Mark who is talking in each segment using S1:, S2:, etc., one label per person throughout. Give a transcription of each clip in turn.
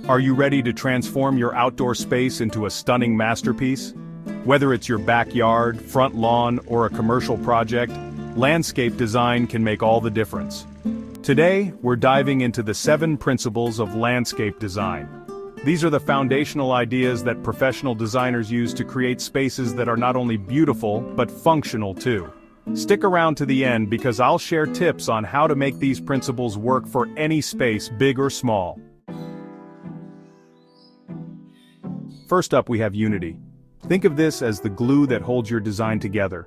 S1: Are you ready to transform your outdoor space into a stunning masterpiece? Whether it's your backyard, front lawn, or a commercial project, landscape design can make all the difference. Today, we're diving into the 7 principles of landscape design. These are the foundational ideas that professional designers use to create spaces that are not only beautiful, but functional too. Stick around to the end because I'll share tips on how to make these principles work for any space, big or small. First up, we have unity. Think of this as the glue that holds your design together.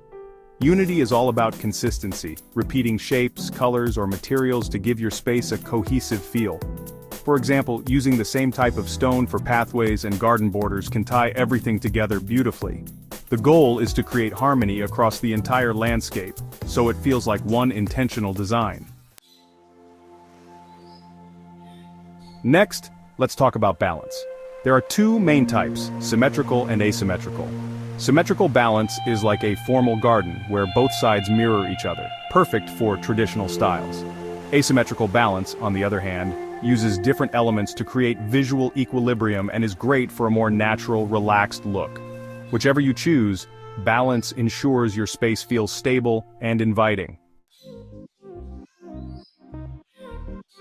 S1: Unity is all about consistency, repeating shapes, colors, or materials to give your space a cohesive feel. For example, using the same type of stone for pathways and garden borders can tie everything together beautifully. The goal is to create harmony across the entire landscape, so it feels like one intentional design. Next, let's talk about balance. There are 2 main types, symmetrical and asymmetrical. Symmetrical balance is like a formal garden where both sides mirror each other, perfect for traditional styles. Asymmetrical balance, on the other hand, uses different elements to create visual equilibrium and is great for a more natural, relaxed look. Whichever you choose, balance ensures your space feels stable and inviting.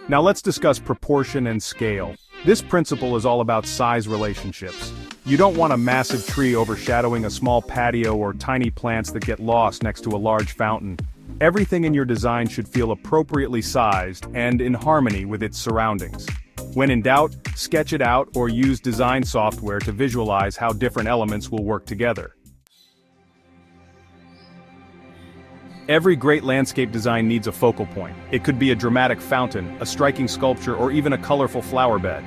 S1: Now let's discuss proportion and scale. This principle is all about size relationships. You don't want a massive tree overshadowing a small patio or tiny plants that get lost next to a large fountain. Everything in your design should feel appropriately sized and in harmony with its surroundings. When in doubt, sketch it out or use design software to visualize how different elements will work together. Every great landscape design needs a focal point. It could be a dramatic fountain, a striking sculpture, or even a colorful flower bed.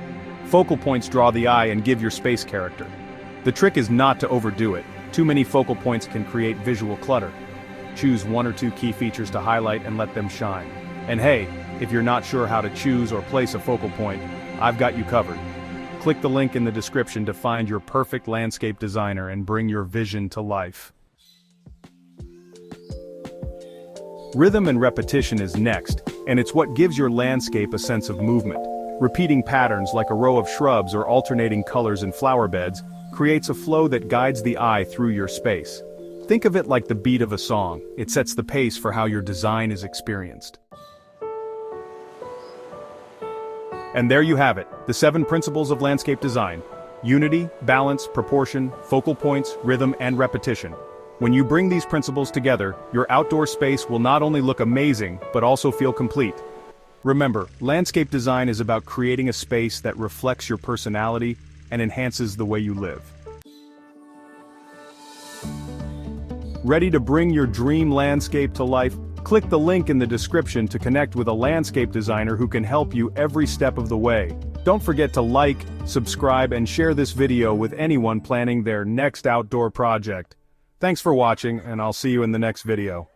S1: Focal points draw the eye and give your space character. The trick is not to overdo it. Too many focal points can create visual clutter. Choose 1 or 2 key features to highlight and let them shine. And hey, if you're not sure how to choose or place a focal point, I've got you covered. Click the link in the description to find your perfect landscape designer and bring your vision to life. Rhythm and repetition is next, and it's what gives your landscape a sense of movement. Repeating patterns like a row of shrubs or alternating colors in flower beds creates a flow that guides the eye through your space. Think of it like the beat of a song. It sets the pace for how your design is experienced. And there you have it, the 7 principles of landscape design. Unity, balance, proportion, focal points, rhythm, and repetition. When you bring these principles together, your outdoor space will not only look amazing, but also feel complete. Remember, landscape design is about creating a space that reflects your personality and enhances the way you live. Ready to bring your dream landscape to life? Click the link in the description to connect with a landscape designer who can help you every step of the way. Don't forget to like, subscribe, and share this video with anyone planning their next outdoor project. Thanks for watching, and I'll see you in the next video.